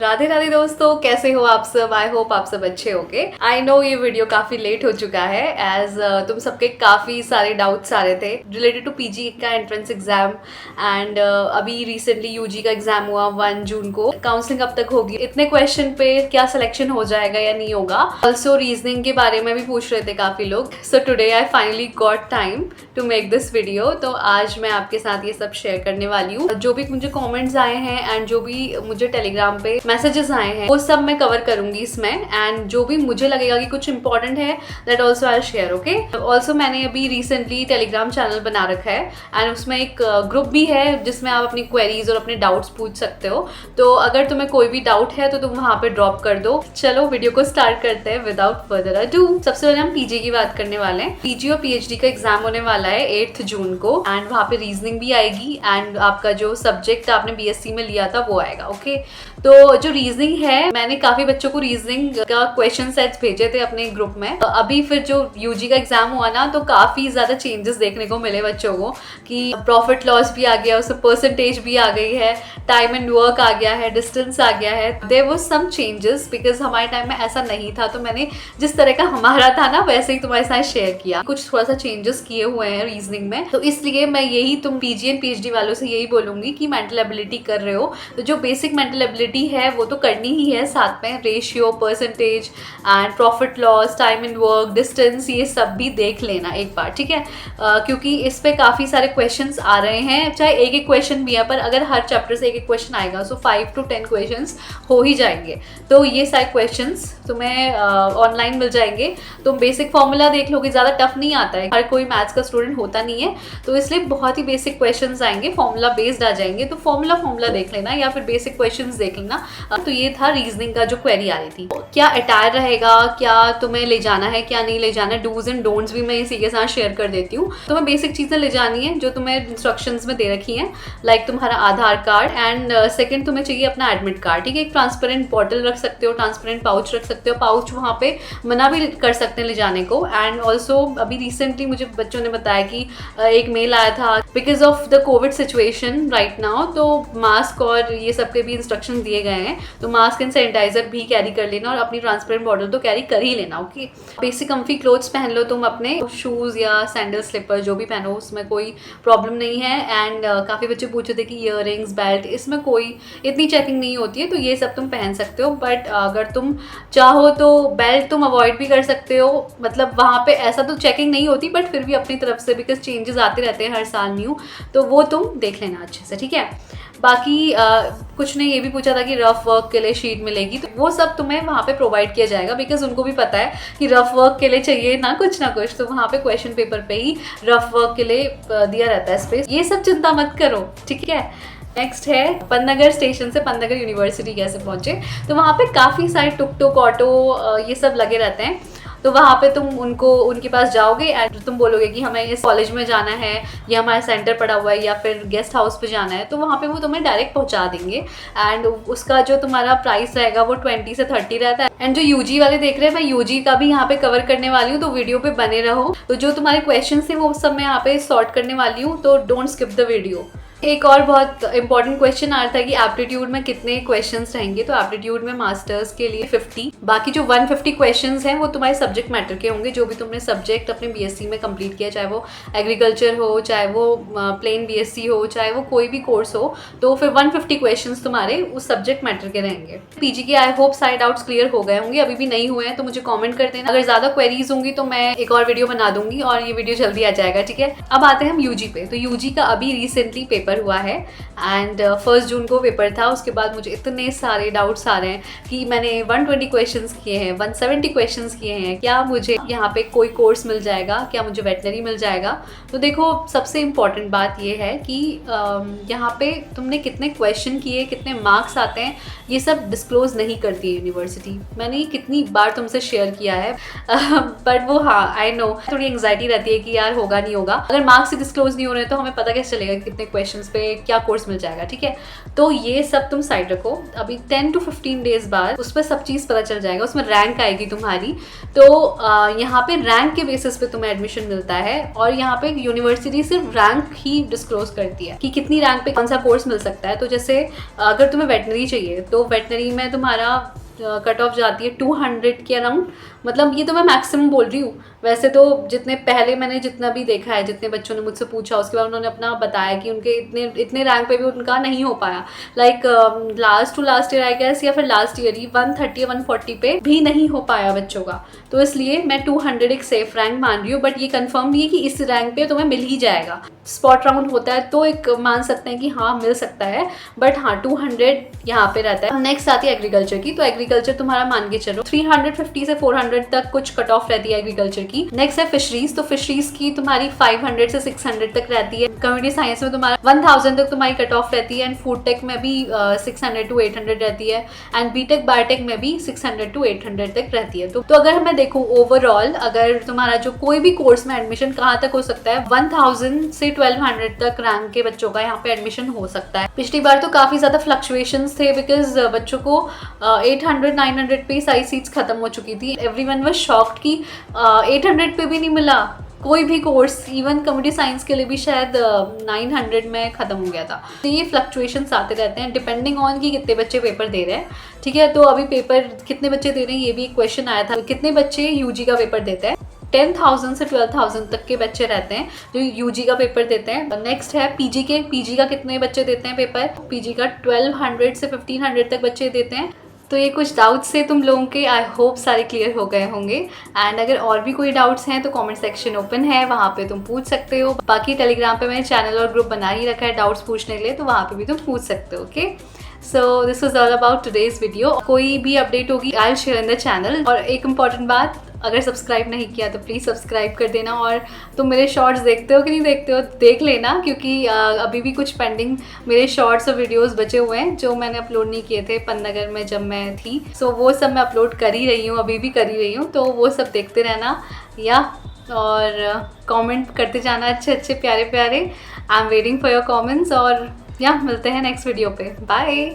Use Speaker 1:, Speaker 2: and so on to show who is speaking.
Speaker 1: राधे राधे दोस्तों, कैसे हो आप सब। आई होप आप सब अच्छे होगे। आई नो ये वीडियो काफी लेट हो चुका है एज तुम सबके काफी सारे डाउट्स आ रहे थे रिलेटेड टू पीजी का एंट्रेंस एग्जाम एंड अभी रिसेंटली यूजी का एग्जाम हुआ 1 जून को। काउंसलिंग अब तक होगी, इतने क्वेश्चन पे क्या सिलेक्शन हो जाएगा या नहीं होगा। ऑल्सो रीजनिंग के बारे में भी पूछ रहे थे काफी लोग। So today I finally got time to make this video. तो आज मैं आपके साथ ये सब शेयर करने वाली हूँ। जो भी मुझे कॉमेंट्स आए हैं एंड जो भी मुझे टेलीग्राम पे मैसेजेस आए हैं वो सब मैं कवर करूंगी इसमें, एंड जो भी मुझे लगेगा कि कुछ इंपॉर्टेंट है that also I share. Okay, also मैंने अभी रिसेंटली टेलीग्राम चैनल बना रखा है एंड उसमें एक ग्रुप भी है जिसमें आप अपनी क्वेरीज और अपने डाउट्स पूछ सकते हो। तो अगर तुम्हें कोई भी डाउट है तो तुम वहां पे ड्रॉप कर दो। चलो वीडियो को स्टार्ट करते हैं विदाउट फर्दर अडू। सबसे पहले हम पीजी की बात करने वाले हैं। पीजी और पीएचडी का एग्जाम होने वाला है 8 जून को एंड वहां पे रीजनिंग भी आएगी एंड आपका जो सब्जेक्ट आपने बीएससी में लिया था वो आएगा। ओके, तो जो रीजनिंग है, मैंने काफी बच्चों को रीजनिंग का क्वेश्चन सेट्स भेजे थे अपने ग्रुप में। अभी फिर जो यूजी का एग्जाम हुआ ना तो काफी ज्यादा चेंजेस देखने को मिले बच्चों को कि प्रॉफिट लॉस भी आ गया, उसमें परसेंटेज भी आ गई है, टाइम एंड वर्क आ गया है, डिस्टेंस आ गया है। There was some changes because हमारे टाइम में ऐसा नहीं था, तो मैंने जिस तरह का हमारा था ना वैसे ही तुम्हारे साथ शेयर किया। कुछ थोड़ा सा चेंजेस किए हुए हैं रीजनिंग में, तो इसलिए मैं यही तुम पीजी एंड पीएचडी वालों से यही बोलूंगी कि मेंटल एबिलिटी कर रहे हो तो जो बेसिक मेंटल एबिलिटी है वो तो करनी ही है, साथ में ratio, percentage and profit loss, time and work, distance, ये सब भी देख लेना एक बार, ठीक है। क्योंकि इस पे काफी सारे क्वेश्चंस आ रहे हैं, चाहे एक एक क्वेश्चन भी है पर अगर हर चैप्टर से एक एक क्वेश्चन आएगा सो 5 to 10 क्वेश्चंस हो ही जाएंगे। तो ये सारे क्वेश्चंस तुम्हें ऑनलाइन मिल जाएंगे। तुम बेसिक फॉर्मूला देख लोगे, ज्यादा टफ नहीं आता है, हर कोई मैथ्स का स्टूडेंट होता नहीं है, तो इसलिए बहुत ही बेसिक क्वेश्चंस आएंगे, फॉर्मूला बेस्ड आ जाएंगे। तो फॉर्मूला देख लेना या फिर बेसिक क्वेश्चंस देख लेना। तो ये था रीजनिंग का जो क्वेरी आ रही थी। क्या अटायर रहेगा, क्या तुम्हें ले जाना है, क्या नहीं ले जाना है, डूज एंड डोंट्स भी मैं इसी के साथ शेयर कर देती हूँ। तुम्हें बेसिक चीजें ले जानी है जो तुम्हें इंस्ट्रक्शंस में दे रखी हैं, लाइक तुम्हारा आधार कार्ड एंड सेकंड तुम्हें चाहिए अपना एडमिट कार्ड, ठीक है। एक ट्रांसपेरेंट बॉटल रख सकते हो, ट्रांसपेरेंट पाउच रख सकते हो, पाउच वहाँ पे मना भी कर सकते हैं ले जाने को। एंड ऑल्सो अभी रिसेंटली मुझे बच्चों ने बताया कि एक मेल आया था because of the Covid situation right now, तो मास्क और ये सबके भी इंस्ट्रक्शन दिए गए हैं, तो मास्क एंड सैनिटाइजर भी कैरी कर लेना और अपनी ट्रांसपेरेंट बॉटल तो कैरी कर ही लेना। ओके, बेसिक कंफी क्लोथ्स पहन लो तुम अपने, शूज या सैंडल स्लीपर जो भी पहनो उसमें कोई प्रॉब्लम नहीं है। एंड काफी बच्चे पूछे थे कि इयररिंग्स, बेल्ट, इसमें कोई इतनी चेकिंग नहीं होती है, तो ये सब तुम पहन सकते हो। बट अगर तुम चाहो तो बेल्ट तुम अवॉइड भी कर सकते हो, मतलब वहाँ पे ऐसा तो चेकिंग नहीं होती बट फिर भी अपनी तरफ से, बिकॉज चेंजेस आते रहते हैं हर साल न्यू, तो वो तुम देख लेना अच्छे से, ठीक है। बाकी कुछ ने ये भी पूछा था कि रफ वर्क के लिए शीट मिलेगी, तो वो सब तुम्हें वहाँ पे प्रोवाइड किया जाएगा बिकॉज उनको भी पता है कि रफ वर्क के लिए चाहिए ना कुछ, तो वहाँ पे क्वेश्चन पेपर पे ही रफ वर्क के लिए दिया रहता है स्पेस। ये सब चिंता मत करो, ठीक है। नेक्स्ट है पन्नगर स्टेशन से पन्नगर यूनिवर्सिटी कैसे पहुंचे। तो वहाँ पे काफ़ी सारे टुक टुक ऑटो ये सब लगे रहते हैं, तो वहाँ पे तुम उनके पास जाओगे एंड तुम बोलोगे कि हमें इस कॉलेज में जाना है, या हमारा सेंटर पड़ा हुआ है, या फिर गेस्ट हाउस पे जाना है, तो वहाँ पे वो तुम्हें डायरेक्ट पहुँचा देंगे। एंड उसका जो तुम्हारा प्राइस रहेगा वो 20 से 30 रहता है। एंड जो यूजी वाले देख रहे हैं, मैं यूजी का भी यहाँ पे कवर करने वाली हूँ, तो वीडियो पे बने रहो। तो जो तुम्हारे क्वेश्चन थे वो सब मैं यहाँ पे सॉर्ट करने वाली हूँ, तो डोंट स्किप द वीडियो। एक और बहुत इंपॉर्टेंट क्वेश्चन आ रहा था कि एप्टीट्यूड में कितने क्वेश्चंस रहेंगे। तो एप्टीट्यूड में मास्टर्स के लिए 50, बाकी जो 150 क्वेश्चंस हैं वो तुम्हारे सब्जेक्ट मैटर के होंगे, जो भी तुमने सब्जेक्ट अपने बीएससी में कंप्लीट किया, चाहे वो एग्रीकल्चर हो, चाहे वो प्लेन बीएससी हो, चाहे वो कोई भी कोर्स हो, तो फिर 150 क्वेश्चंस तुम्हारे उस सब्जेक्ट मैटर के रहेंगे। पीजी के आई होप सारे डाउट्स क्लियर हो गए होंगे, अभी भी नहीं हुए हैं तो मुझे कॉमेंट कर देना। अगर ज्यादा क्वेरीज होंगी तो मैं एक और वीडियो बना दूंगी और ये वीडियो जल्दी आ जाएगा, ठीक है। अब आते हैं हम यूजी पे। तो यूजी का अभी रिसेंटली पेपर हुआ है एंड 1 जून को पेपर था। उसके बाद मुझे इतने सारे डाउट्स आ रहे हैं कि मैंने 120 क्वेश्चंस किए हैं, 170 क्वेश्चंस किए हैं, क्या मुझे यहाँ पे कोई कोर्स मिल जाएगा, क्या मुझे वेटनरी मिल जाएगा। तो देखो, सबसे इम्पॉर्टेंट बात ये है कि यहाँ पे तुमने कितने क्वेश्चन किए, कितने मार्क्स आते हैं, ये सब डिस्क्लोज नहीं करती है यूनिवर्सिटी। मैंने ये कितनी बार तुमसे शेयर किया है बट वो, हाँ आई नो, थोड़ी एंग्जाइटी रहती है कि यार होगा नहीं होगा। अगर मार्क्स ही डिस्क्लोज नहीं हो रहे तो हमें पता कैसे चलेगा कितने क्वेश्चन एडमिशन्स पे क्या कोर्स मिल जाएगा, ठीक है। तो ये सब तुम साइड रखो, अभी 10 to 15 डेज बाद उस पर सब चीज़ पता चल जाएगा, उसमें रैंक आएगी तुम्हारी। तो यहाँ पे रैंक के बेसिस पे तुम्हें एडमिशन मिलता है, और यहाँ पे यूनिवर्सिटी सिर्फ रैंक ही डिस्क्लोज करती है कि कितनी रैंक पे कौन सा कोर्स मिल सकता है। तो जैसे अगर तुम्हें वेटनरी चाहिए तो वेटनरी में तुम्हारा कट ऑफ जाती है 200 के अराउंड, मतलब ये तो मैं मैक्सिमम बोल रही हूँ। वैसे तो जितने पहले मैंने जितना भी देखा है, जितने बच्चों ने मुझसे पूछा, उसके बाद उन्होंने अपना बताया कि उनके इतने रैंक पे भी उनका नहीं हो पाया। Like last to last year I guess, या फिर लास्ट ईयर ही 130 140 पे भी नहीं हो पाया बच्चों का। तो इसलिए मैं 200 एक सेफ रैंक मान रही हूँ, बट ये कंफर्म नहीं है कि इस रैंक पे तुम्हें मिल ही जाएगा। स्पॉट राउंड होता है तो एक मान सकते हैं कि हाँ मिल सकता है, बट हाँ 200 यहाँ पे रहता है। नेक्स्ट आती है एग्रीकल्चर की। तो एग्रीकल्चर तुम्हारा मान के चलो 350 से 400 तक कुछ कट ऑफ रहती है एग्रीकल्चर की। नेक्स्ट है फिशरीज। तो फिशरीज की तुम्हारी 500 से 600 तक रहती है। कम्युनिटी साइंस में तुम्हारा 1000 तक तुम्हारी कट ऑफ रहती है, एंड फूड टेक में भी 600 to 800 रहती है, एंड बीटेक बायोटेक में भी 600 to 800 तक रहती है। तो अगर मैं देखूँ ओवरऑल, अगर तुम्हारा जो कोई भी कोर्स में एडमिशन कहाँ तक हो सकता है, 1000 से 1200 तक रैंक के बच्चों का यहाँ पे एडमिशन हो सकता है। पिछली बार तो काफी ज्यादा फ्लक्चुएशंस थे, बिकॉज बच्चों को 800 900 पे सारी सीट्स खत्म हो चुकी थी। एवरीवन वाज शॉक्ड कि 800 पे भी नहीं मिला कोई भी कोर्स, इवन कम्युनिटी साइंस के लिए भी शायद 900 में खत्म हो गया था। तो ये फ्लक्चुएशंस आते रहते हैं डिपेंडिंग ऑन कि कितने बच्चे पेपर दे रहे हैं, ठीक है। तो अभी पेपर कितने बच्चे दे रहे हैं ये भी एक क्वेश्चन आया था, कितने बच्चे यूजी का पेपर देते हैं। 10,000 से 12,000 तक के बच्चे रहते हैं जो यूजी का पेपर देते हैं। नेक्स्ट है पीजी का कितने बच्चे देते हैं पेपर। पीजी का 1200 से 1500 तक बच्चे देते हैं। तो ये कुछ डाउट्स थे तुम लोगों के, आई होप सारे क्लियर हो गए होंगे। एंड अगर और भी कोई डाउट्स हैं तो कमेंट सेक्शन ओपन है, वहाँ पे तुम पूछ सकते हो। बाकी टेलीग्राम पे मैंने चैनल और ग्रुप बना ही रखा है डाउट्स पूछने के लिए, तो वहाँ पे भी तुम पूछ सकते हो। Okay, so this was all about today's video. कोई भी अपडेट होगी I will share in the channel. और एक इम्पॉर्टेंट बात, अगर सब्सक्राइब नहीं किया तो प्लीज़ सब्सक्राइब कर देना। और तुम मेरे शॉर्ट्स देखते हो कि नहीं देखते हो, देख लेना, क्योंकि अभी भी कुछ पेंडिंग मेरे शॉर्ट्स और वीडियोस बचे हुए हैं जो मैंने अपलोड नहीं किए थे पन्नगर में जब मैं थी। सो वो सब मैं अपलोड कर ही रही हूँ, अभी भी कर ही रही हूँ, तो वो सब देखते रहना या और कमेंट करते जाना अच्छे अच्छे प्यारे प्यारे। I am waiting for your comments. और या मिलते हैं नेक्स्ट वीडियो पे। बाय।